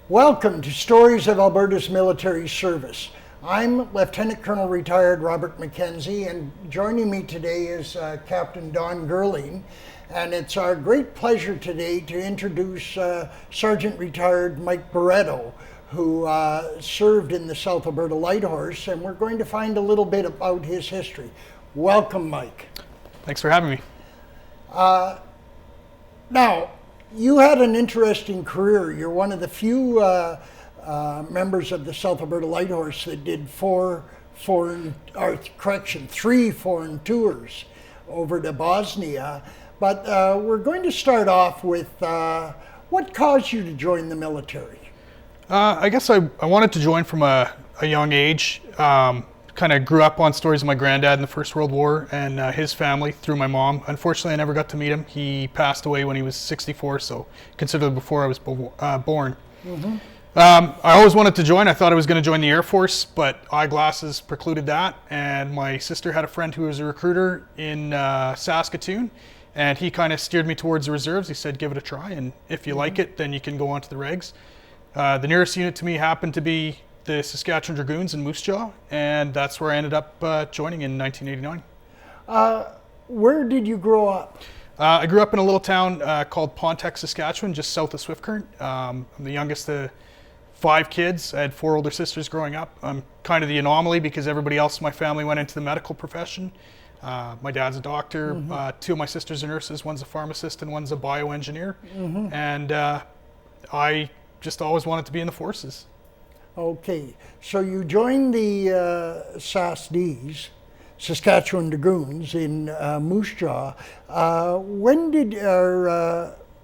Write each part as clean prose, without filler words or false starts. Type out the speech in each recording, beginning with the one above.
Welcome to Stories of Alberta's Military Service. I'm Lieutenant Colonel Retired Robert McKenzie, and joining me today is Captain Don Gerling. And it's our great pleasure today to introduce Sergeant Retired Mike Barretto, who served in the South Alberta Light Horse, and we're going to find a little bit about his history. Welcome, Mike. Thanks for having me. Now, you had an interesting career. You're one of the few members of the South Alberta Light Horse that did three foreign tours over to Bosnia. But we're going to start off with what caused you to join the military? I guess I wanted to join from a young age. Kind of grew up on stories of my granddad in the First World War and his family through my mom. Unfortunately, I never got to meet him. He passed away when he was 64, so considerably before I was born. Mm-hmm. I always wanted to join. I thought I was going to join the Air Force, but eyeglasses precluded that. And my sister had a friend who was a recruiter in Saskatoon, and he kind of steered me towards the reserves. He said, give it a try, and if you like it, then you can go on to the regs. The nearest unit to me happened to be the Saskatchewan Dragoons in Moose Jaw, and that's where I ended up joining in 1989. Where did you grow up? I grew up in a little town called Pontiac, Saskatchewan, just south of Swift Current. I'm the youngest of 5 kids. I had 4 older sisters growing up. I'm kind of the anomaly because everybody else in my family went into the medical profession. My dad's a doctor, 2 of my sisters are nurses, one's a pharmacist and one's a bioengineer. And I just always wanted to be in the forces. Okay, so you joined the SASDs, Saskatchewan Dragoons, in Moose Jaw.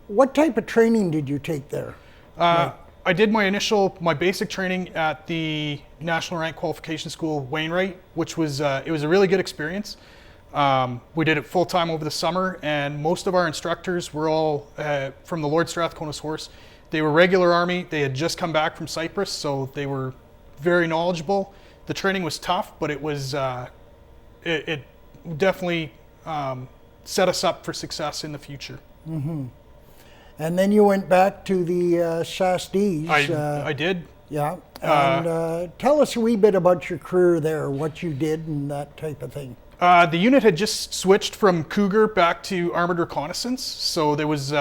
What type of training did you take there? I did my basic training at the National Rank Qualification School, Wainwright, which was it was a really good experience. We did it full time over the summer, and most of our instructors were all from the Lord Strathcona's Horse. They were regular Army. They had just come back from Cyprus, so they were very knowledgeable. The training was tough, but it was it definitely set us up for success in the future. Mm-hmm. And then you went back to the SASDs. I did. Yeah. And tell us a wee bit about your career there, what you did and that type of thing. The unit had just switched from Cougar back to Armored Reconnaissance, so there was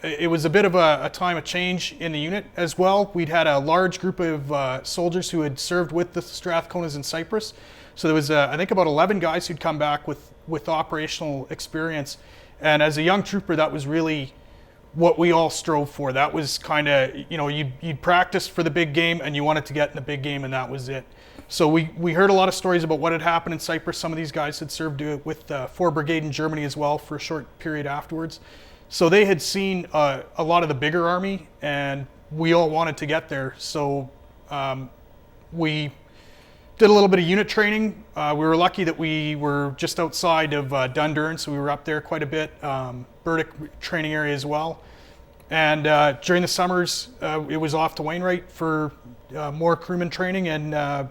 it was a bit of a time of change in the unit as well. We'd had a large group of soldiers who had served with the Strathconas in Cyprus. So there was, I think, about 11 guys who'd come back with operational experience. And as a young trooper, that was really what we all strove for. That was kind of, you'd practice for the big game and you wanted to get in the big game, and that was it. So we heard a lot of stories about what had happened in Cyprus. Some of these guys had served with 4 Brigade in Germany as well for a short period afterwards. So they had seen a lot of the bigger Army, and we all wanted to get there. So we did a little bit of unit training. We were lucky that we were just outside of Dundurn, so we were up there quite a bit. Burdick training area as well. And during the summers, it was off to Wainwright for more crewman training, and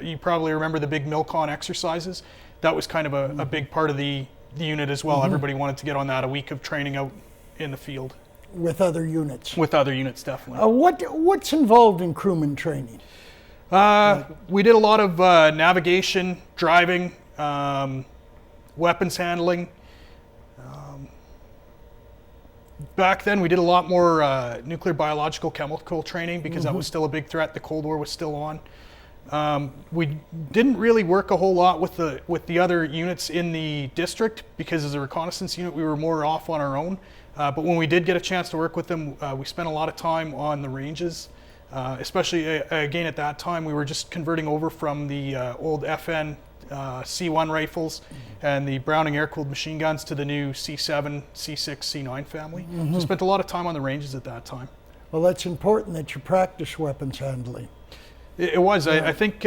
you probably remember the big MILCON exercises. That was kind of a big part of the unit as well. Everybody wanted to get on that, a week of training out in the field. With other units? With other units, definitely. What's involved in crewman training? We did a lot of navigation, driving, weapons handling. Back then we did a lot more nuclear, biological, chemical training because that was still a big threat. The Cold War was still on. We didn't really work a whole lot with the other units in the district because as a reconnaissance unit we were more off on our own. But when we did get a chance to work with them, we spent a lot of time on the ranges. Especially again at that time we were just converting over from the old FN C1 rifles and the Browning air-cooled machine guns to the new C7, C6, C9 family. So spent a lot of time on the ranges at that time. Well, that's important that you practice weapons handling. It was. Yeah. I think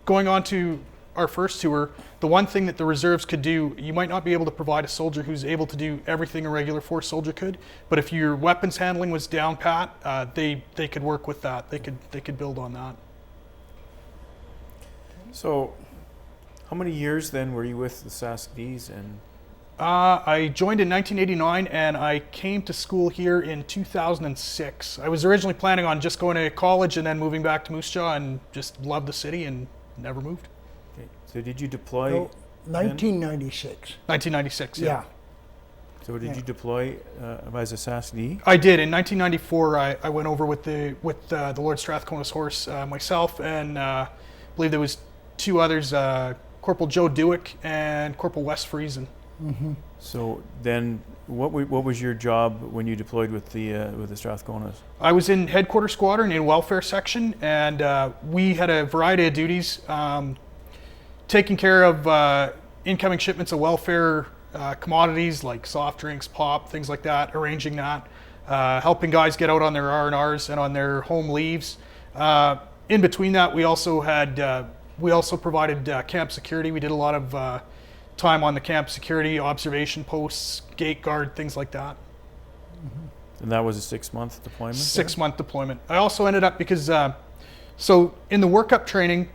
going on to our first tour, the one thing that the reserves could do, you might not be able to provide a soldier who's able to do everything a regular force soldier could, but if your weapons handling was down pat, they could work with that. They could build on that. So, how many years then were you with the SASDs, and I joined in 1989 and I came to school here in 2006. I was originally planning on just going to college and then moving back to Moose Jaw and just loved the city and never moved. Okay. So did you deploy? No, 1996. 1996, yeah. So did you deploy as a SAS-D? I did. In 1994, I went over with the Lord Strathcona's horse, myself, and I believe there was two others, Corporal Joe Dewick and Corporal Wes Friesen. Mm-hmm. So then, what was your job when you deployed with the Strathconas? I was in headquarters squadron in welfare section, and we had a variety of duties, taking care of incoming shipments of welfare commodities like soft drinks, pop, things like that, arranging that, helping guys get out on their R&Rs and on their home leaves. In between that, we also provided camp security. We did a lot of time on the camp security, observation posts, gate guard, things like that. And that was a 6-month deployment? 6-month deployment. I also ended up because, so in the workup training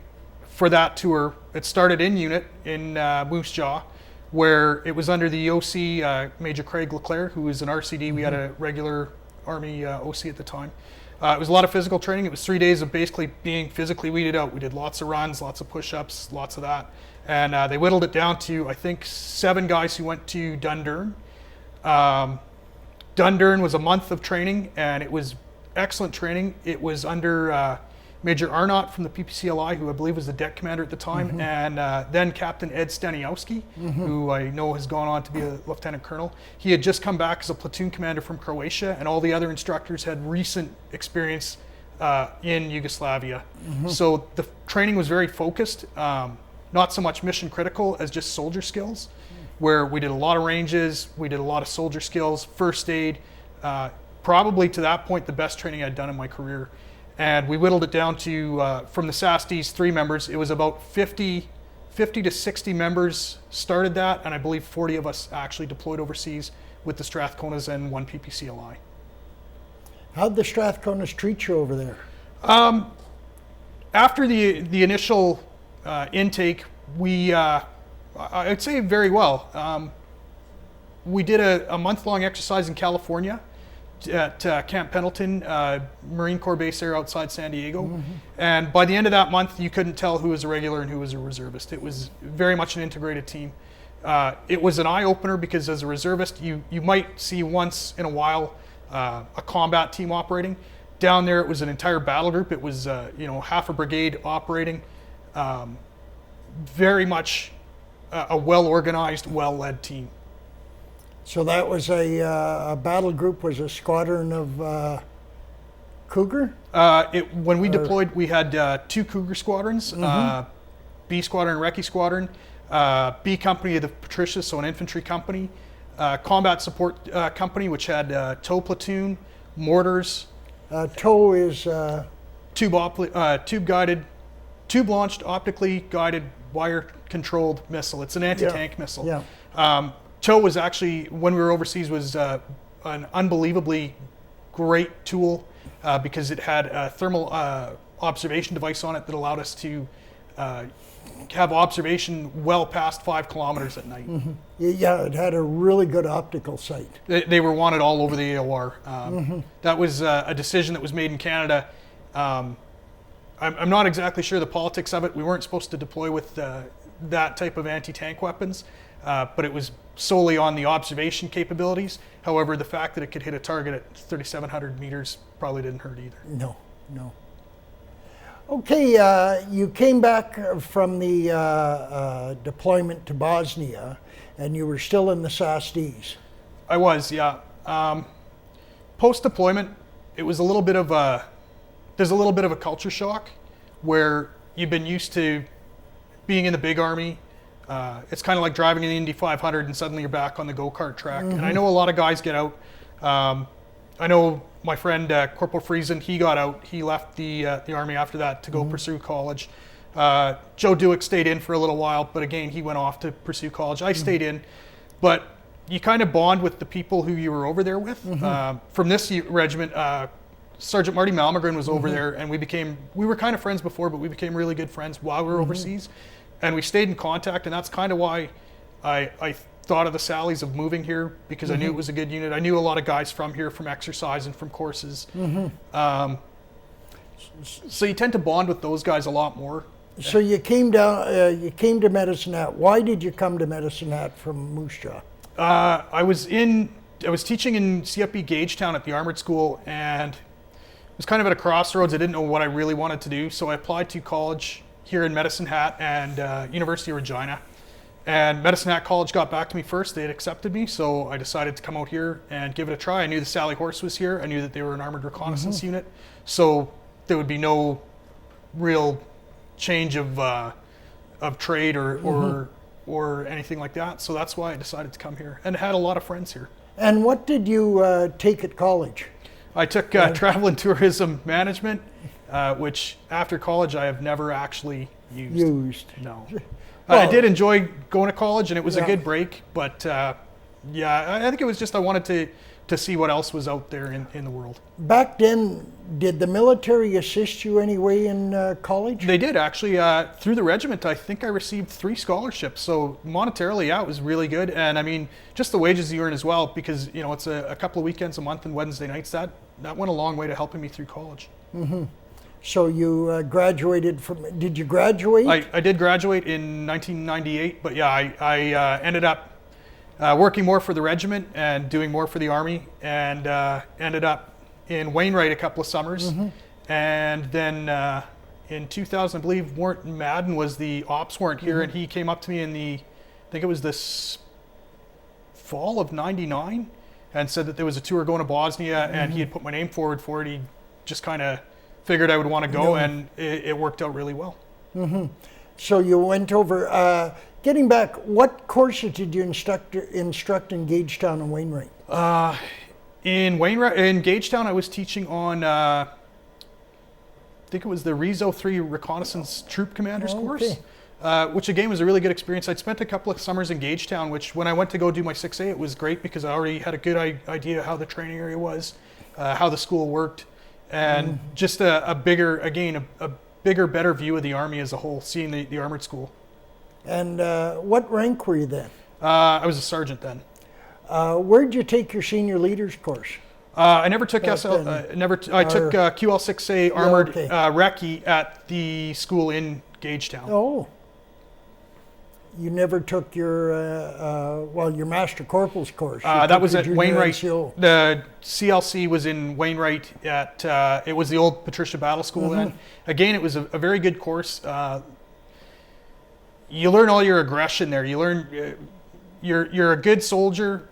for that tour, it started in unit in Moose Jaw, where it was under the OC, Major Craig Leclerc, who was an RCD. We had a regular Army OC at the time. It was a lot of physical training. It was 3 days of basically being physically weeded out. We did lots of runs, lots of push-ups, lots of that. And they whittled it down to, I think, 7 guys who went to Dundurn. Dundurn was a month of training, and it was excellent training. It was under Major Arnott from the PPCLI, who I believe was the deck commander at the time, and then Captain Ed Staniowski, who I know has gone on to be a lieutenant colonel. He had just come back as a platoon commander from Croatia, and all the other instructors had recent experience in Yugoslavia. So the training was very focused, not so much mission critical as just soldier skills, where we did a lot of ranges, we did a lot of soldier skills, first aid, probably to that point the best training I'd done in my career. And we whittled it down to, from the SAS-D's 3 members, it was about 50 to 60 members started that, and I believe 40 of us actually deployed overseas with the Strathconas and 1 PPCLI. How'd the Strathconas treat you over there? After the initial intake, I'd say very well. We did a month-long exercise in California at Camp Pendleton, Marine Corps base there outside San Diego. And by the end of that month, you couldn't tell who was a regular and who was a reservist. It was very much an integrated team. It was an eye-opener because as a reservist, you might see once in a while a combat team operating. Down there, it was an entire battle group. It was half a brigade operating. Very much a well-organized, well-led team. So that was a battle group, was a squadron of Cougar? When we deployed, we had 2 Cougar squadrons, B Squadron and Recce Squadron, B Company of the Patricias, so an infantry company, Combat Support Company, which had tow platoon, mortars. Tow is... tube-guided, tube-launched, optically guided, wire-controlled missile. It's an anti-tank missile. Yeah. TOW was actually, when we were overseas, was an unbelievably great tool because it had a thermal observation device on it that allowed us to have observation well past 5 kilometers at night. Yeah, it had a really good optical sight. They were wanted all over the AOR. That was a decision that was made in Canada. I'm not exactly sure the politics of it. We weren't supposed to deploy with that type of anti-tank weapons, but it was solely on the observation capabilities. However, the fact that it could hit a target at 3,700 meters probably didn't hurt either. No. Okay, you came back from the deployment to Bosnia, and you were still in the SAS-Ds. I was, yeah. Post-deployment, it was there's a little bit of a culture shock where you've been used to being in the big army. It's kind of like driving an Indy 500 and suddenly you're back on the go-kart track. And I know a lot of guys get out. I know my friend Corporal Friesen, he got out. He left the Army after that to go pursue college. Joe Dewick stayed in for a little while, but again, he went off to pursue college. I stayed in, but you kind of bond with the people who you were over there with. From this regiment, Sergeant Marty Malmgren was over there, and we were kind of friends before, but we became really good friends while we were overseas. And we stayed in contact, and that's kind of why I thought of the Sallies of moving here because I knew it was a good unit. I knew a lot of guys from here, from exercise and from courses. So you tend to bond with those guys a lot more. So you came down. You came to Medicine Hat. Why did you come to Medicine Hat from Moose Jaw? I was teaching in CFB Gagetown at the Armored School, and it was kind of at a crossroads. I didn't know what I really wanted to do, so I applied to college here in Medicine Hat and University of Regina. And Medicine Hat College got back to me first. They had accepted me, so I decided to come out here and give it a try. I knew the Sally Horse was here. I knew that they were an armored reconnaissance unit, so there would be no real change of trade or anything like that. So that's why I decided to come here, and had a lot of friends here. And what did you take at college? I took travel and tourism management, which after college I have never actually used. No. I did enjoy going to college, and it was a good break, but I think it was just I wanted to see what else was out there in the world. Back then, did the military assist you anyway in college? They did, actually. Through the regiment, I think I received 3 scholarships. So monetarily, it was really good. And I mean, just the wages you earn as well, because it's a couple of weekends a month and Wednesday nights. That went a long way to helping me through college. So you graduated from, did you graduate? I did graduate in 1998, but I ended up working more for the regiment and doing more for the Army, and ended up in Wainwright a couple of summers. And then in 2000, I believe Warrant Madden was the ops warrant here, and he came up to me in I think it was this fall of '99, and said that there was a tour going to Bosnia, and he had put my name forward for it. He just kind of figured I would want to go, and it worked out really well. So you went over, getting back, what courses did you instruct in Gagetown and Wainwright? In Gagetown, I was teaching on, I think it was the Rezo 3 Reconnaissance Troop Commanders course, which again was a really good experience. I'd spent a couple of summers in Gagetown, which when I went to go do my 6A, it was great because I already had a good idea how the training area was, how the school worked, and just a bigger, better view of the Army as a whole, seeing the Armored School. And what rank were you then? I was a sergeant then. Where'd you take your senior leaders course? I never took I took QL6A Armored Recce at the school in Gagetown. Oh. You never took your your Master Corporal's course. That was at Wainwright. NCO. The CLC was in Wainwright at, it was the old Patricia Battle School then. Again, it was a very good course. You learn all your aggression there. You learn, you're a good soldier,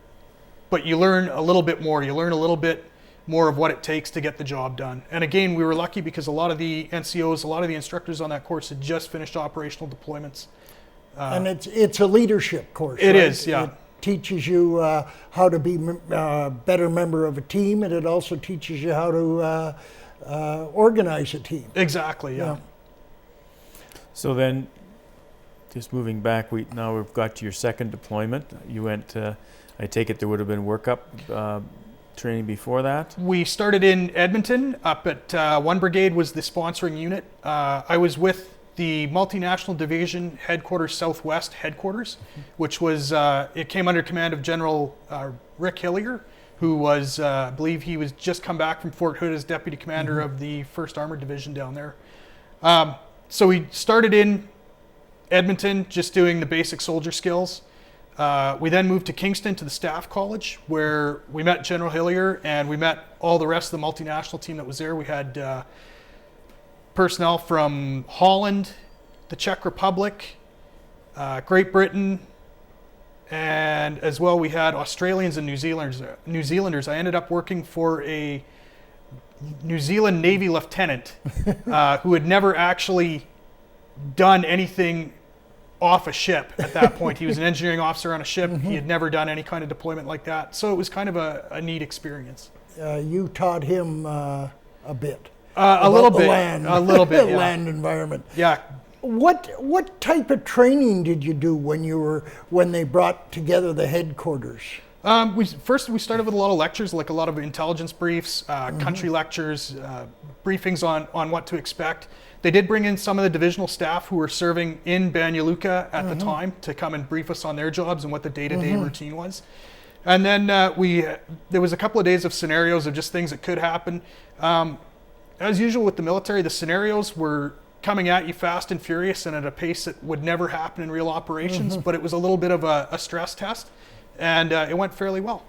but you learn a little bit more. You learn a little bit more of what it takes to get the job done. And again, we were lucky because a lot of the NCOs, a lot of the instructors on that course had just finished operational deployments. And it's a leadership course. It right? is, yeah. It teaches you how to be a better member of a team, and it also teaches you how to organize a team. Exactly, yeah. So then, just moving back, now we've got to your second deployment. You went, I take it there would have been workup training before that? We started in Edmonton, up at 1 Brigade was the sponsoring unit. I was with the Multinational Division Headquarters Southwest Headquarters, which was, it came under command of General Rick Hillier, who was, I believe he was just come back from Fort Hood as Deputy Commander of the 1st Armored Division down there. So we started in Edmonton, just doing the basic soldier skills. We then moved to Kingston to the Staff College, where we met General Hillier and we met all the rest of the multinational team that was there. We had personnel from Holland, the Czech Republic, Great Britain, and as well we had Australians and New Zealanders. I ended up working for a New Zealand Navy lieutenant who had never actually done anything off a ship at that point. He was an engineering officer on a ship. He had never done any kind of deployment like that. So it was kind of a neat experience. You taught him a bit. A little bit. The land environment. Yeah. What type of training did you do when they brought together the headquarters? We started with a lot of lectures, like a lot of intelligence briefs, country lectures, briefings on what to expect. They did bring in some of the divisional staff who were serving in Banja Luka at the time to come and brief us on their jobs and what the day-to-day routine was. And then there was a couple of days of scenarios of just things that could happen. As usual with the military, the scenarios were coming at you fast and furious and at a pace that would never happen in real operations, but it was a little bit of a stress test, and it went fairly well.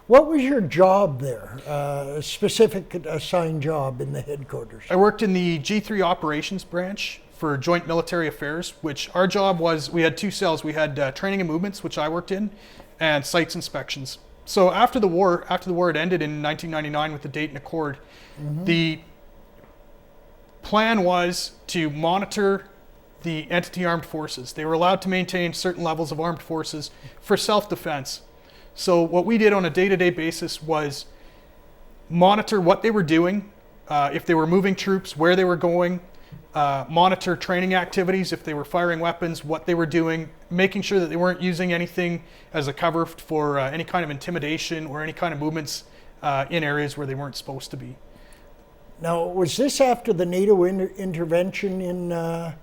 What was your job there, a specific assigned job in the headquarters? I worked in the G3 operations branch for Joint Military Affairs, which our job was, we had two cells. We had training and movements, which I worked in, and sites inspections. So after the war had ended in 1999 with the Dayton Accord, the plan was to monitor the entity armed forces. They were allowed to maintain certain levels of armed forces for self-defense. So what we did on a day-to-day basis was monitor what they were doing, if they were moving troops, where they were going, monitor training activities, if they were firing weapons, what they were doing, making sure that they weren't using anything as a cover for any kind of intimidation or any kind of movements in areas where they weren't supposed to be. Now, was this after the NATO intervention in?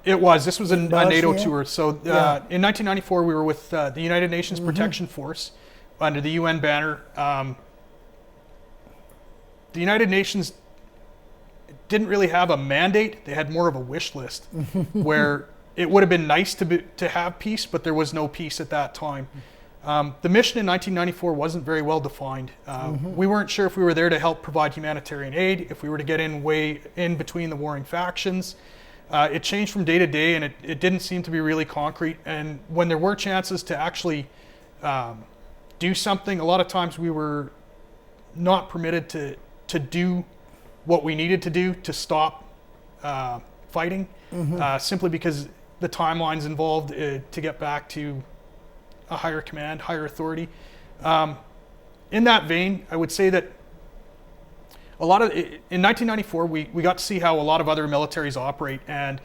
It was. This was a NATO Bosnia? tour. So in 1994, we were with the United Nations Protection Force under the UN banner. The United Nations didn't really have a mandate. They had more of a wish list where it would have been nice to have peace, but there was no peace at that time. The mission in 1994 wasn't very well defined. We weren't sure if we were there to help provide humanitarian aid, if we were to get in between the warring factions. It changed from day to day, and it didn't seem to be really concrete. And when there were chances to actually do something, a lot of times we were not permitted to do what we needed to do to stop fighting, simply because the timelines involved to get back to a higher command, higher authority. In that vein, I would say that in 1994, we got to see how a lot of other militaries operate, and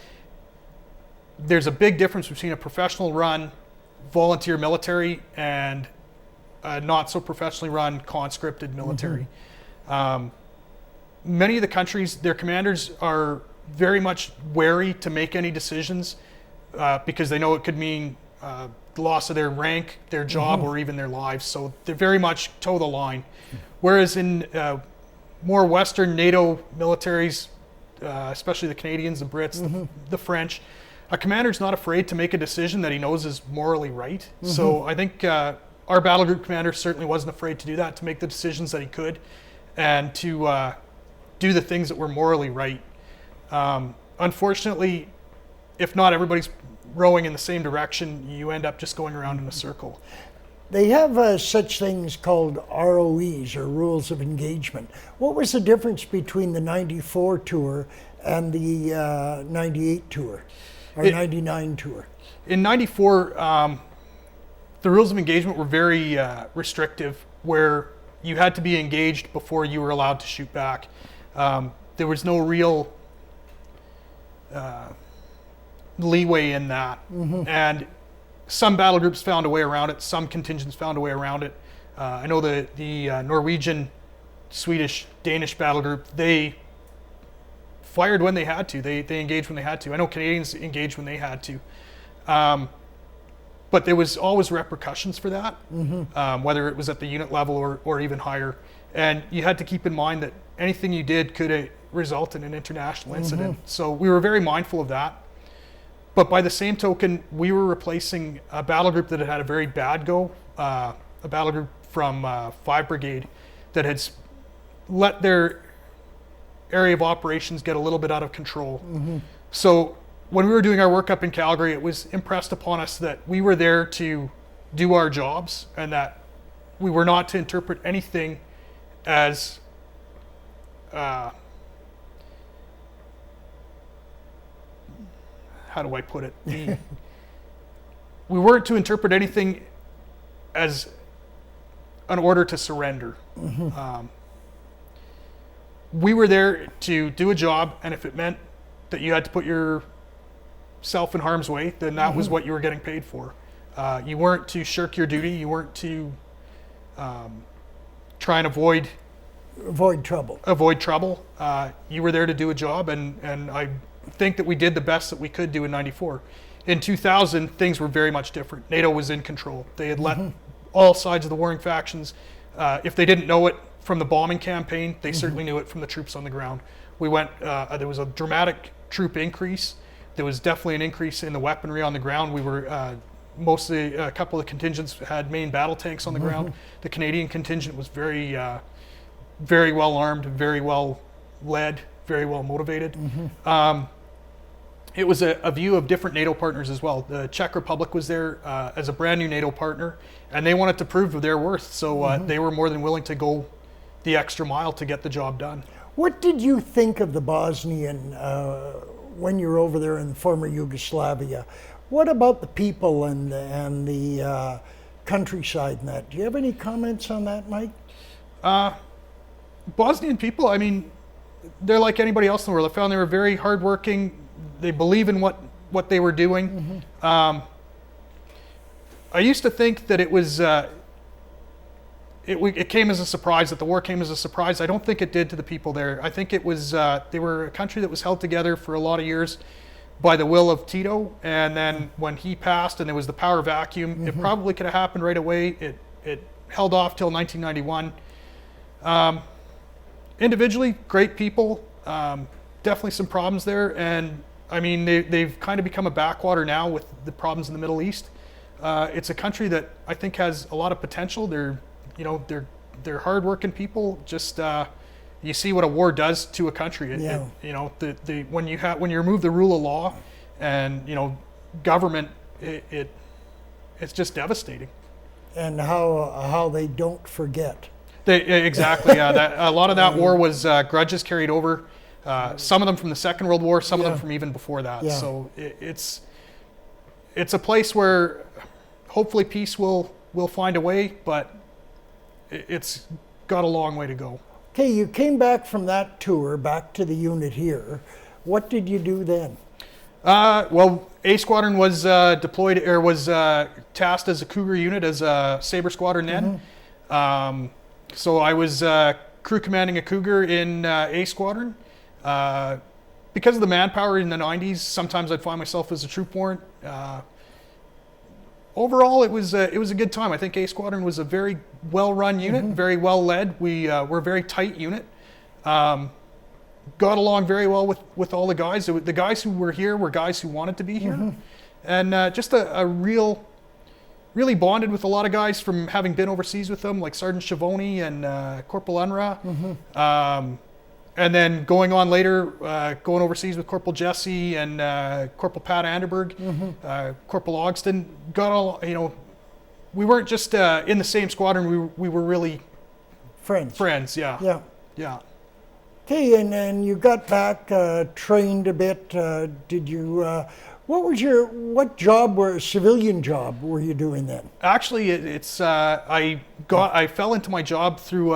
there's a big difference between a professional run volunteer military and a not so professionally run conscripted military. Many of the countries, their commanders are very much wary to make any decisions because they know it could mean the loss of their rank, their job, or even their lives. So they very much toe the line. Whereas in more Western NATO militaries, especially the Canadians, the Brits, the French, a commander's not afraid to make a decision that he knows is morally right. So I think our battle group commander certainly wasn't afraid to do that, to make the decisions that he could, and to do the things that were morally right. Unfortunately, if not everybody's rowing in the same direction, you end up just going around in a circle. They have such things called ROEs, or rules of engagement. What was the difference between the 94 tour and the 98 tour, or 99 tour? In 94, the rules of engagement were very restrictive, where you had to be engaged before you were allowed to shoot back. There was no real leeway in that, and some battle groups found a way around it. Some contingents found a way around it. I know the Norwegian, Swedish, Danish battle group, they fired when they had to. They engaged when they had to. I know Canadians engaged when they had to, but there was always repercussions for that, whether it was at the unit level or even higher. And you had to keep in mind that anything you did could result in an international incident. So we were very mindful of that. But by the same token, we were replacing a battle group that had had a very bad go, a battle group from 5 Brigade that had let their area of operations get a little bit out of control. So when we were doing our work up in Calgary, it was impressed upon us that we were there to do our jobs, and that we were not to interpret anything as how do I put it? We weren't to interpret anything as an order to surrender. We were there to do a job, and if it meant that you had to put yourself in harm's way, then that was what you were getting paid for. You weren't to shirk your duty. You weren't to try and avoid trouble. trouble. You were there to do a job, and I think that we did the best that we could do in '94. In 2000, things were very much different. NATO was in control. They had let all sides of the warring factions, if they didn't know it from the bombing campaign, they certainly knew it from the troops on the ground. We went, there was a dramatic troop increase. There was definitely an increase in the weaponry on the ground. We were, mostly a couple of contingents had main battle tanks on the ground. The Canadian contingent was very, very well armed, very well led, very well motivated. It was a view of different NATO partners as well. The Czech Republic was there as a brand new NATO partner, and they wanted to prove their worth. So they were more than willing to go the extra mile to get the job done. What did you think of the Bosnian when you were over there in former Yugoslavia? What about the people and the countryside and that? Do you have any comments on that, Mike? Bosnian people, I mean, they're like anybody else in the world. I found they were very hardworking. They believe in what they were doing. I used to think that it was it came as a surprise, that the war came as a surprise. I don't think it did to the people there. I think it was they were a country that was held together for a lot of years by the will of Tito, and then when he passed and there was the power vacuum, it probably could have happened right away. It held off till 1991. Individually, great people. Definitely some problems there, and I mean they've kind of become a backwater now with the problems in the Middle East. It's a country that I think has a lot of potential. They're hardworking people. Just you see what a war does to a country. When you remove the rule of law and government, it's just devastating. And how they don't forget. Exactly. A lot of that war was grudges carried over. Some of them from the Second World War, some of them from even before that. Yeah. So it's a place where hopefully peace will find a way, but it's got a long way to go. Okay, you came back from that tour back to the unit here. What did you do then? Well, A Squadron was deployed, or was tasked as a Cougar unit, as a Sabre Squadron then. So I was crew commanding a Cougar in A Squadron. Because of the manpower in the 90s, sometimes I'd find myself as a troop warrant. Overall, it was a good time. I think A Squadron was a very well-run unit, very well-led. We were a very tight unit. Got along very well with all the guys. The guys who were here were guys who wanted to be here. And just a really bonded with a lot of guys from having been overseas with them, like Sergeant Schiavone and Corporal Unruh. And then going on later, going overseas with Corporal Jesse and Corporal Pat Anderberg, Corporal Ogston. Got all, we weren't just in the same squadron. We were really friends. Yeah. Okay, and then you got back, trained a bit. Did you? What civilian job were you doing then? Actually, I fell into my job through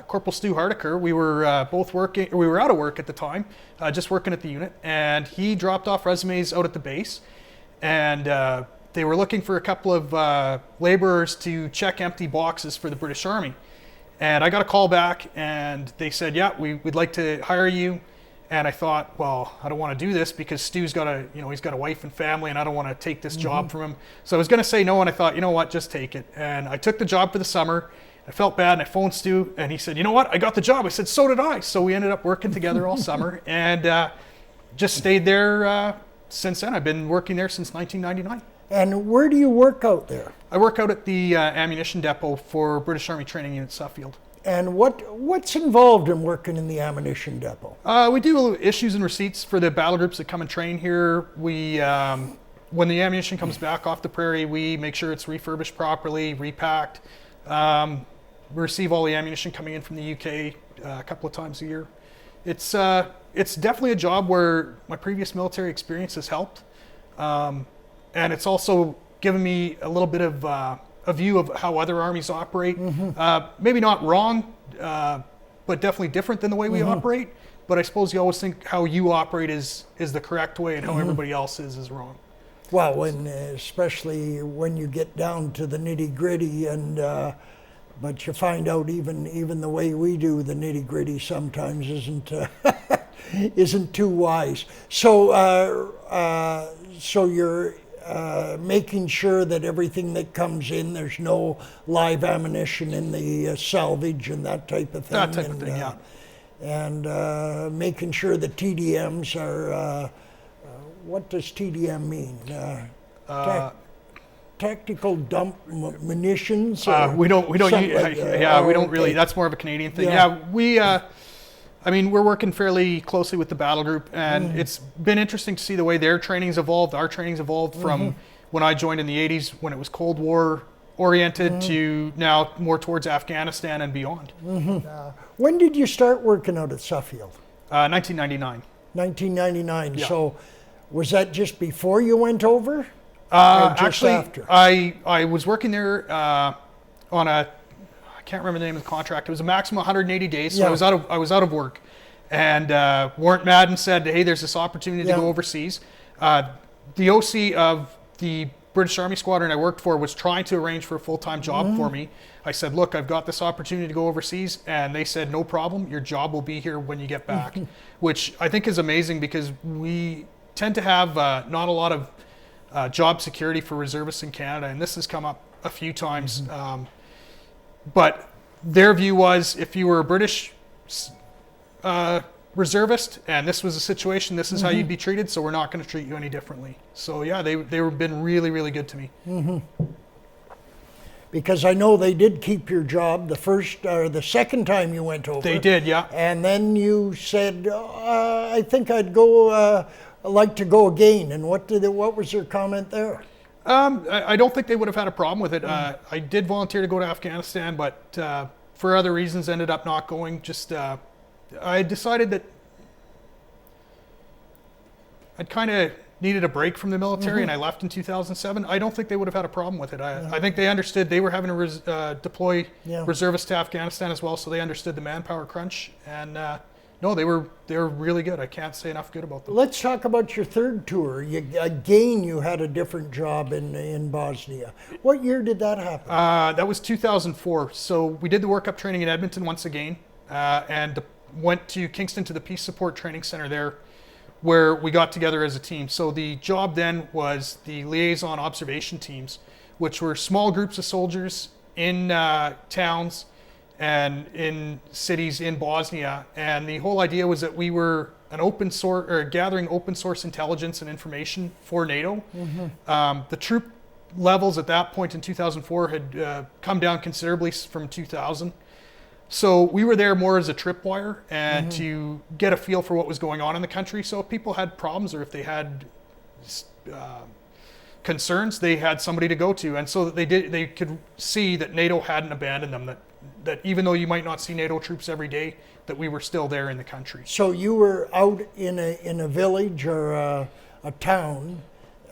Corporal Stu Hardiker. We were both working. We were out of work at the time, just working at the unit, and he dropped off resumes out at the base, and they were looking for a couple of laborers to check empty boxes for the British Army. And I got a call back, and they said, "Yeah, we'd like to hire you." And I thought, well, I don't want to do this because Stu's got he's got a wife and family, and I don't want to take this job from him. So I was going to say no, and I thought, you know what, just take it. And I took the job for the summer. I felt bad, and I phoned Stu, and he said, you know what, I got the job. I said, so did I. So we ended up working together all summer, and just stayed there since then. I've been working there since 1999. And where do you work out there? I work out at the ammunition depot for British Army Training Unit Suffield. And what's involved in working in the ammunition depot? We do issues and receipts for the battle groups that come and train here. We, when the ammunition comes back off the prairie, we make sure it's refurbished properly, repacked. We receive all the ammunition coming in from the UK a couple of times a year. It's definitely a job where my previous military experience has helped. And it's also given me a little bit of a view of how other armies operate. Maybe not wrong, but definitely different than the way we operate. But I suppose you always think how you operate is the correct way, and how everybody else is wrong. Well, especially when you get down to the nitty gritty and But you find out even the way we do the nitty gritty sometimes isn't isn't too wise. So you're making sure that everything that comes in, there's no live ammunition in the salvage and that type of thing. That type of thing, yeah. And making sure the TDMs are. What does TDM mean? Tactical dump munitions. We don't use, like we don't really. okay. That's more of a Canadian thing. Yeah. I mean, we're working fairly closely with the battle group, and it's been interesting to see the way their training's evolved. Our training's evolved from when I joined in the 80s, when it was Cold War oriented, to now more towards Afghanistan and beyond. When did you start working out at Suffield? 1999. 1999. Yeah. So was that just before you went over? Or just Actually, after? I was working there on a, I can't remember the name of the contract. It was a maximum 180 days, so Yeah. I was out of work, and Warrant Madden said, "Hey, there's this opportunity Yeah. to go overseas." The OC of the British Army squadron I worked for was trying to arrange for a full-time job for me. I said, "Look, I've got this opportunity to go overseas," and they said, "No problem. Your job will be here when you get back," which I think is amazing because we tend to have not a lot of job security for reservists in Canada, and this has come up a few times. But their view was, if you were a British reservist and this was a situation, this is how you'd be treated, so we're not going to treat you any differently. So yeah, they've been really, really good to me. Because I know they did keep your job the second time you went over. They did, yeah. And then you said, I think I'd go, like to go again. And what was your comment there? I don't think they would have had a problem with it. I did volunteer to go to Afghanistan, but for other reasons ended up not going. Just I decided that I'd kind of needed a break from the military, and I left in 2007. I don't think they would have had a problem with it. I think they understood they were having to deploy reservists to Afghanistan as well, so they understood the manpower crunch. And no, they were really good. I can't say enough good about them. Let's talk about your third tour. You had a different job in Bosnia. What year did that happen? That was 2004. So we did the workup training in Edmonton once again, and went to Kingston to the Peace Support Training Center there, where we got together as a team. So the job then was the liaison observation teams, which were small groups of soldiers in towns and in cities in Bosnia. And the whole idea was that we were an open source, or gathering open source intelligence and information for NATO. The troop levels at that point in 2004 had come down considerably from 2000. So we were there more as a tripwire and to get a feel for what was going on in the country. So if people had problems or if they had concerns, they had somebody to go to. And so that they could see that NATO hadn't abandoned them, that even though you might not see NATO troops every day, that we were still there in the country. So you were out in a village or a town.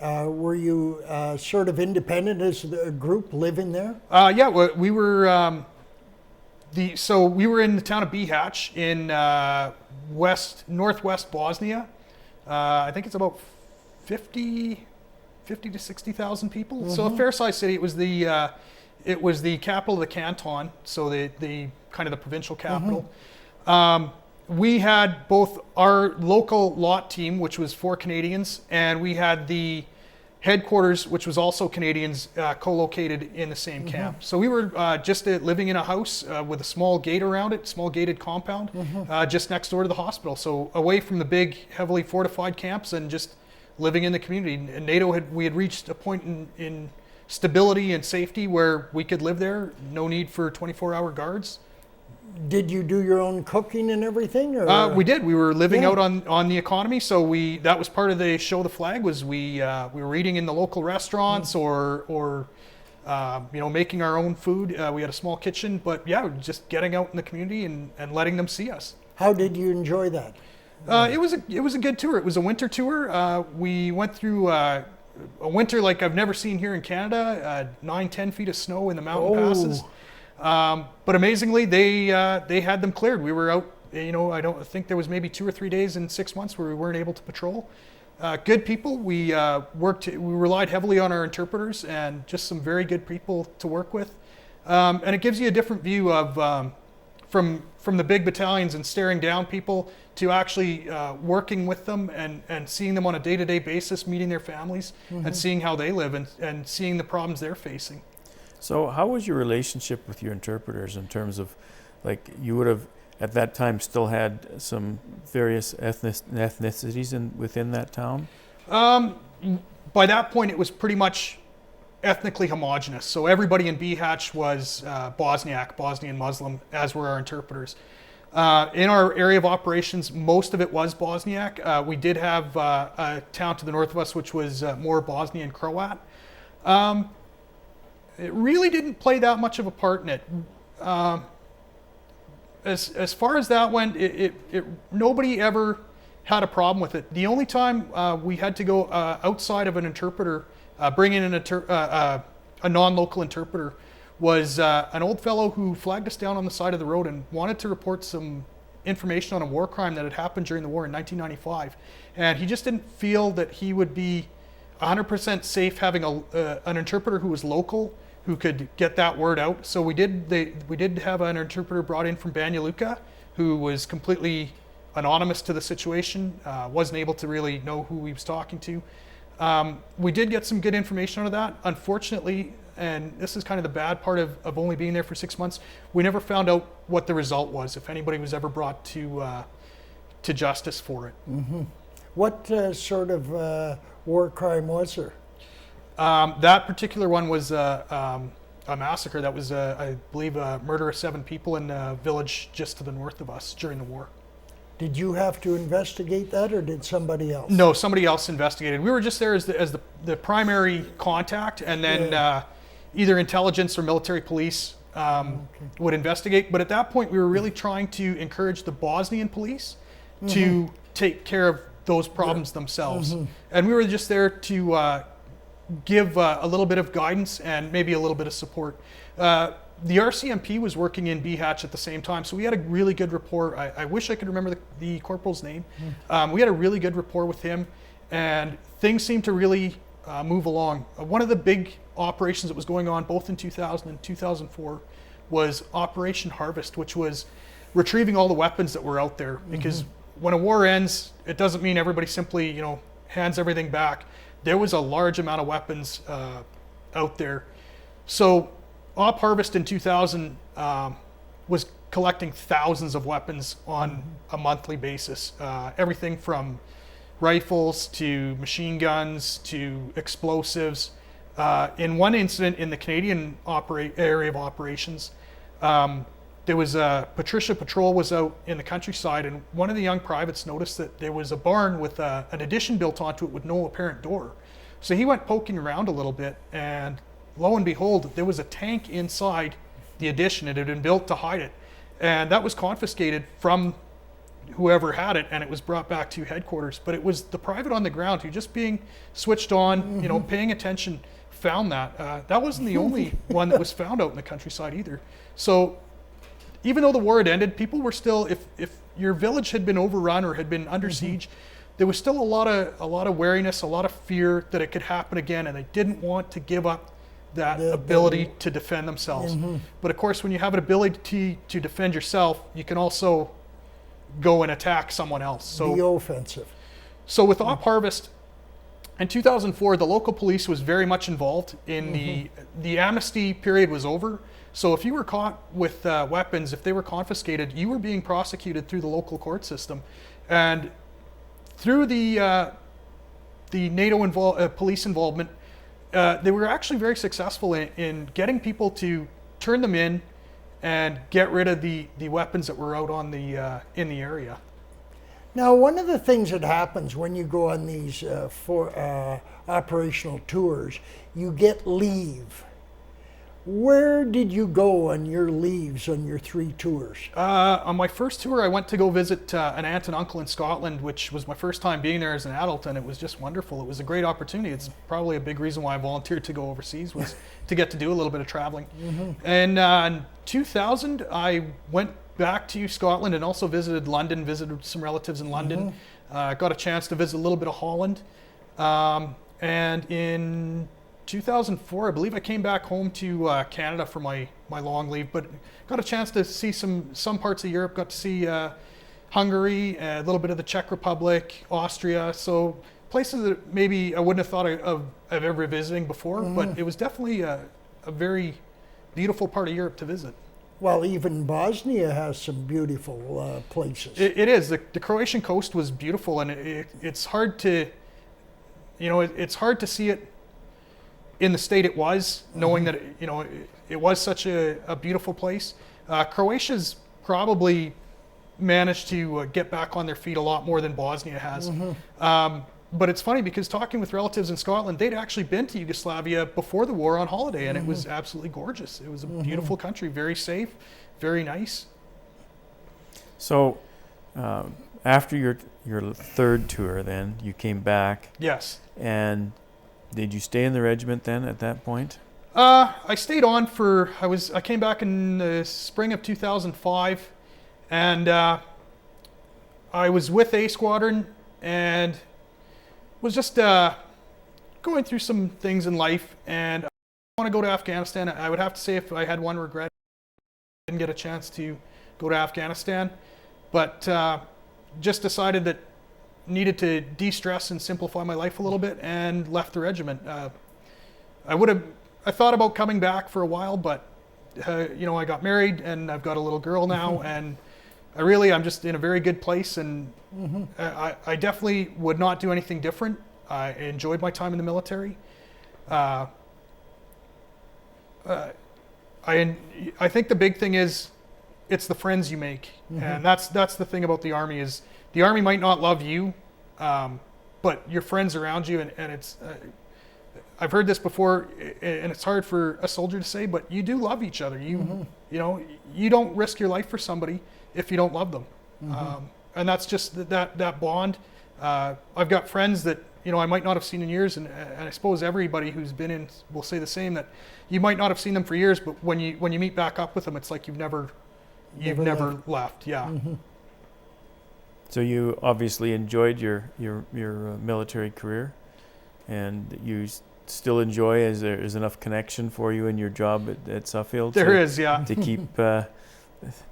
Were you sort of independent as a group living there? Yeah, we were... So we were in the town of Bihać in northwest Bosnia. I think it's about 50 to 60,000 people. So a fair-sized city. It was the capital of the canton, so the kind of the provincial capital. We had both our local lot team, which was 4 Canadians, and we had the headquarters, which was also Canadians, co-located in the same camp. So we were just living in a house with a small gate around it, small gated compound, just next door to the hospital. So away from the big, heavily fortified camps and just living in the community. And we had reached a point in stability and safety where we could live there, no need for 24-hour guards. Did you do your own cooking and everything? Or? We did. We were living out on the economy, so that was part of the show. The flag was we were eating in the local restaurants or making our own food. We had a small kitchen, but yeah, just getting out in the community and letting them see us. How did you enjoy that? It was a good tour. It was a winter tour. We went through a winter like I've never seen here in Canada. 9-10 feet of snow in the mountain passes. But amazingly, they had them cleared. We were out, I don't think there was maybe 2 or 3 days in 6 months where we weren't able to patrol. Good people. We relied heavily on our interpreters and just some very good people to work with. And it gives you a different view of from the big battalions and staring down people to actually working with them and seeing them on a day-to-day basis, meeting their families and seeing how they live and seeing the problems they're facing. So how was your relationship with your interpreters in terms of, like, you would have at that time still had some various ethnicities within that town? By that point, it was pretty much ethnically homogenous. So everybody in Behatch was Bosnian Muslim, as were our interpreters. In our area of operations, most of it was Bosniak. We did have a town to the north of us, which was more Bosnian Croat. It really didn't play that much of a part in it. As far as that went, nobody ever had a problem with it. The only time we had to go outside of an interpreter, bring in a non-local interpreter, was an old fellow who flagged us down on the side of the road and wanted to report some information on a war crime that had happened during the war in 1995. And he just didn't feel that he would be 100% safe having an interpreter who was local, who could get that word out. So we did have an interpreter brought in from Banja Luka, who was completely anonymous to the situation, wasn't able to really know who he was talking to. We did get some good information out of that. Unfortunately, and this is kind of the bad part of only being there for 6 months, we never found out what the result was, if anybody was ever brought to justice for it. Mm-hmm. What sort of war crime was there? That particular one was a massacre. That was, I believe, a murder of 7 people in a village just to the north of us during the war. Did you have to investigate that, or did somebody else? No, somebody else investigated. We were just there as the primary contact, and then either intelligence or military police would investigate. But at that point, we were really trying to encourage the Bosnian police to take care of those problems themselves. And we were just there to give a little bit of guidance and maybe a little bit of support. The RCMP was working in Behatch at the same time, so we had a really good rapport. I wish I could remember the corporal's name. We had a really good rapport with him, and things seemed to really move along. One of the big operations that was going on both in 2000 and 2004 was Operation Harvest, which was retrieving all the weapons that were out there. Because when a war ends, it doesn't mean everybody simply, hands everything back. There was a large amount of weapons out there. So Op Harvest in 2000 was collecting thousands of weapons on a monthly basis. Everything from rifles to machine guns to explosives. In one incident in the Canadian area of operations, there was Patricia Patrol was out in the countryside, and one of the young privates noticed that there was a barn with an addition built onto it with no apparent door. So he went poking around a little bit, and lo and behold, there was a tank inside the addition. It had been built to hide it. And that was confiscated from whoever had it, and it was brought back to headquarters. But it was the private on the ground who, just being switched on, paying attention, found that. That wasn't the only one that was found out in the countryside either. So even though the war had ended, people were still, if your village had been overrun or had been under siege, there was still a lot of wariness, a lot of fear that it could happen again, and they didn't want to give up that ability to defend themselves. But of course, when you have an ability to defend yourself, you can also go and attack someone else. So the offensive. So with Op Harvest in 2004, the local police was very much involved in the amnesty period was over. So if you were caught with weapons, if they were confiscated, you were being prosecuted through the local court system, and through the NATO police involvement. They were actually very successful in getting people to turn them in and get rid of the weapons that were out on in the area. Now, one of the things that happens when you go on these operational tours, you get leave. Where did you go on your leaves on your 3 tours? On my first tour, I went to go visit an aunt and uncle in Scotland, which was my first time being there as an adult, and it was just wonderful. It was a great opportunity. It's probably a big reason why I volunteered to go overseas, was to get to do a little bit of traveling. And in 2000, I went back to Scotland and also visited London, visited some relatives in London. Got a chance to visit a little bit of Holland. And in 2004, I believe I came back home to Canada for my my long leave, but got a chance to see some parts of Europe. Got to see Hungary, a little bit of the Czech Republic, Austria. So places that maybe I wouldn't have thought of ever visiting before, but it was definitely a very beautiful part of Europe to visit. Well, even Bosnia has some beautiful places. It is. The Croatian coast was beautiful, and it's hard to, it's hard to see it in the state it was, knowing that, it was such a beautiful place. Croatia's probably managed to get back on their feet a lot more than Bosnia has. But it's funny because talking with relatives in Scotland, they'd actually been to Yugoslavia before the war on holiday, and it was absolutely gorgeous. It was a beautiful country, very safe, very nice. So after your third tour then, you came back. Yes. And did you stay in the regiment then at that point? I stayed on I came back in the spring of 2005, and I was with A Squadron and was just going through some things in life, and I want to go to Afghanistan. I would have to say, if I had one regret, I didn't get a chance to go to Afghanistan, but just decided that needed to de-stress and simplify my life a little bit, and left the regiment. I thought about coming back for a while, but I got married and I've got a little girl now, and I'm just in a very good place, and I definitely would not do anything different. I enjoyed my time in the military. I think the big thing is it's the friends you make, and that's the thing about the Army is the Army might not love you, but your friends around you, and it's. I've heard this before, and it's hard for a soldier to say, but you do love each other. You don't risk your life for somebody if you don't love them, and that's just that bond. I've got friends that I might not have seen in years, and I suppose everybody who's been in will say the same, that you might not have seen them for years, but when you meet back up with them, it's like you've never left. Yeah. So you obviously enjoyed your military career, and you still enjoy, is there enough connection for you in your job at Suffield? There is, yeah. To keep the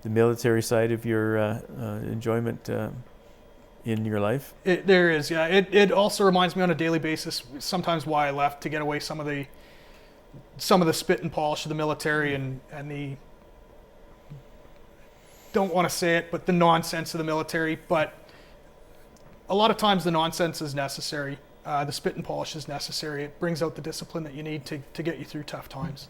military side of your enjoyment in your life? There is, yeah. It also reminds me on a daily basis sometimes why I left, to get away some of the spit and polish of the military and the, don't want to say it, but the nonsense of the military. But a lot of times the nonsense is necessary. The spit and polish is necessary. It brings out the discipline that you need to get you through tough times.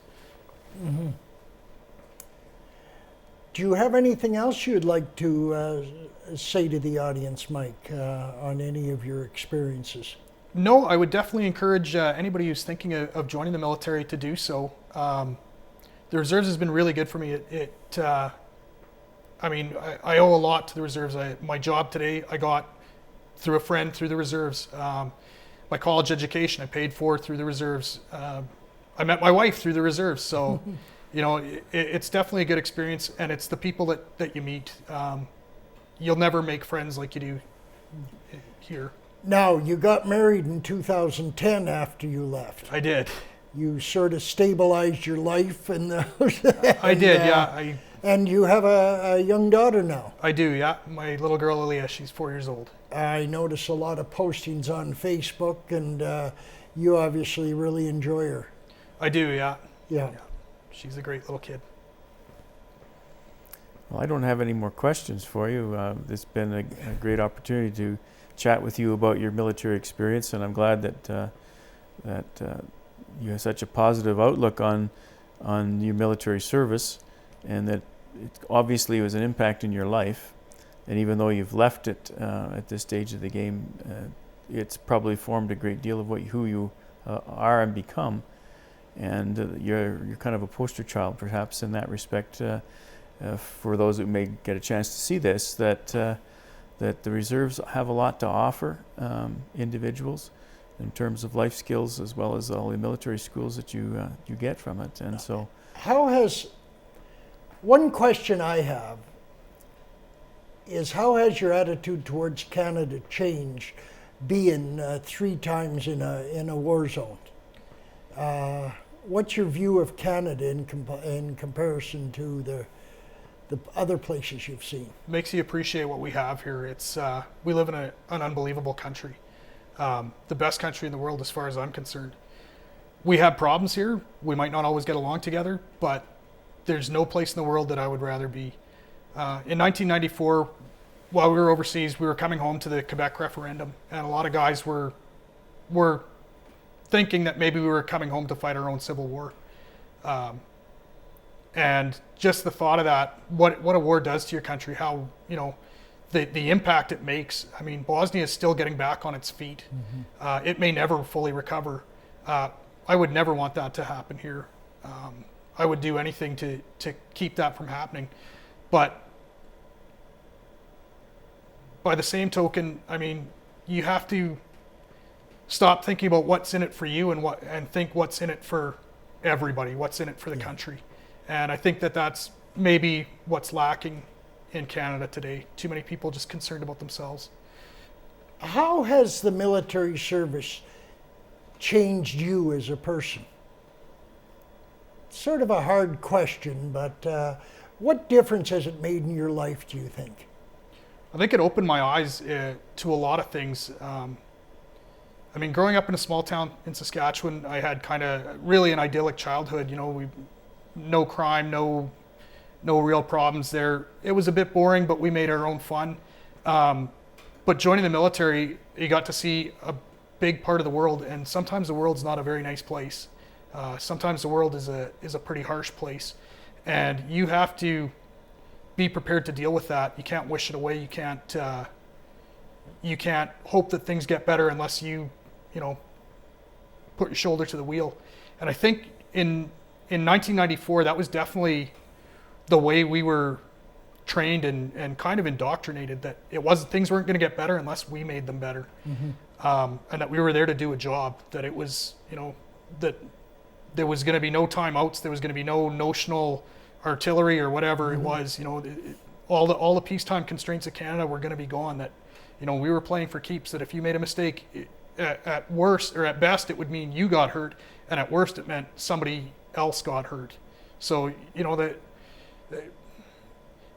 Do you have anything else you'd like to say to the audience, Mike, on any of your experiences? No, I would definitely encourage anybody who's thinking of joining the military to do so. The reserves has been really good for me. I owe a lot to the reserves. My job today I got through a friend through the reserves. My college education I paid for through the reserves. I met my wife through the reserves. So, it's definitely a good experience, and it's the people that you meet. You'll never make friends like you do here. Now, you got married in 2010 after you left. I did. You sort of stabilized your life and I did, yeah. And you have a young daughter now. I do, yeah. My little girl, Aaliyah, she's 4 years old. I notice a lot of postings on Facebook, and you obviously really enjoy her. I do, yeah. Yeah. She's a great little kid. Well, I don't have any more questions for you. It's been a great opportunity to chat with you about your military experience, and I'm glad that you have such a positive outlook on your military service, and that it obviously was an impact in your life. And even though you've left it at this stage of the game, it's probably formed a great deal of who you are and become. And you're kind of a poster child, perhaps, in that respect, for those who may get a chance to see this, that the reserves have a lot to offer individuals in terms of life skills, as well as all the military schools that you get from it. And so, one question I have is, how has your attitude towards Canada changed, being 3 times in a war zone? what's your view of Canada in comparison to the other places you've seen? Makes you appreciate what we have here. It's we live in an unbelievable country, the best country in the world as far as I'm concerned. We have problems here. We might not always get along together, but there's no place in the world that I would rather be. In 1994, while we were overseas, we were coming home to the Quebec referendum, and a lot of guys were thinking that maybe we were coming home to fight our own civil war. And just the thought of that, what a war does to your country, how, you know, the impact it makes. I mean, Bosnia is still getting back on its feet. It may never fully recover. I would never want that to happen here. I would do anything to keep that from happening. But by the same token, I mean, you have to stop thinking about what's in it for you and think what's in it for everybody, what's in it for the country. And I think that that's maybe what's lacking in Canada today. Too many people just concerned about themselves. How has the military service changed you as a person? Sort of a hard question, but what difference has it made in your life, do you think? I think it opened my eyes to a lot of things. I mean, growing up in a small town in Saskatchewan, I had kind of really an idyllic childhood. You know, no crime, no real problems there. It was a bit boring, but we made our own fun. But joining the military, you got to see a big part of the world, and sometimes the world's not a very nice place. Sometimes the world is a pretty harsh place, and you have to be prepared to deal with that. You can't wish it away. You can't hope that things get better unless you put your shoulder to the wheel. And I think in 1994, that was definitely the way we were trained and kind of indoctrinated, that things weren't going to get better unless we made them better. And that we were there to do a job, that it was, that there was going to be no timeouts, there was going to be no notional artillery or whatever it was, all the peacetime constraints of Canada were going to be gone, that, we were playing for keeps, that if you made a mistake, at worst or at best, it would mean you got hurt, and at worst it meant somebody else got hurt. So,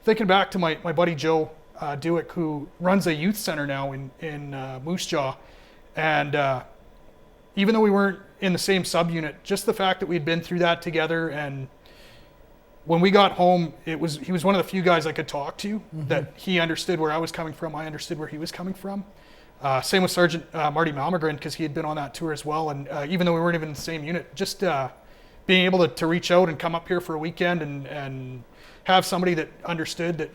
thinking back to my buddy Joe Dewick, who runs a youth center now in Moose Jaw, and even though we weren't in the same subunit, just the fact that we'd been through that together, and when we got home, he was one of the few guys I could talk to, that he understood where I was coming from, I understood where he was coming from. Same with Sergeant Marty Malmgren, because he had been on that tour as well, and even though we weren't even in the same unit, just being able to reach out and come up here for a weekend and have somebody that understood that,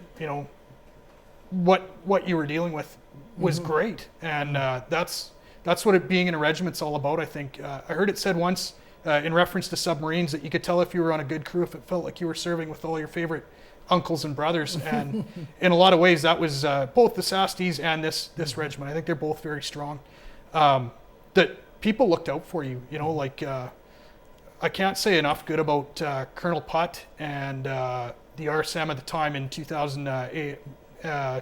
what you were dealing with was great. And that's what being in a regiment's all about, I think. I heard it said once in reference to submarines that you could tell if you were on a good crew if it felt like you were serving with all your favorite uncles and brothers. And in a lot of ways, that was both the SASTs and this regiment. I think they're both very strong. That people looked out for you, I can't say enough good about Colonel Putt and the RSM at the time in 2008,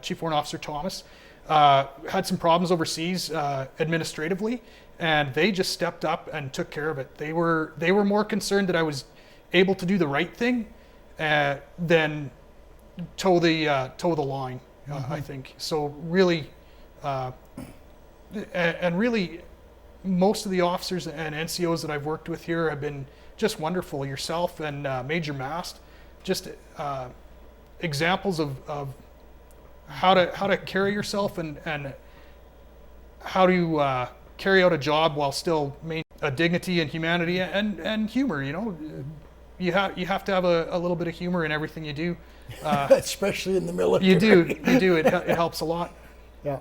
Chief Warrant Officer Thomas. Had some problems overseas administratively, and they just stepped up and took care of it. They were more concerned that I was able to do the right thing than toe the line. I think so. Really, and really, most of the officers and NCOs that I've worked with here have been just wonderful. Yourself and Major Mast, just examples of how to carry yourself and how to carry out a job while still maintaining a dignity and humanity and humor. You have to have a little bit of humor in everything you do, especially in the military. You do. It helps a lot. Yeah.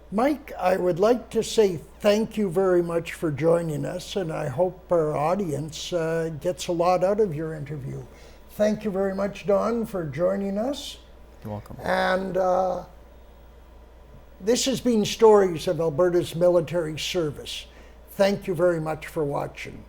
Mike, I would like to say thank you very much for joining us, and I hope our audience gets a lot out of your interview. Thank you very much, Don, for joining us. You're welcome. And this has been Stories of Alberta's Military Service. Thank you very much for watching.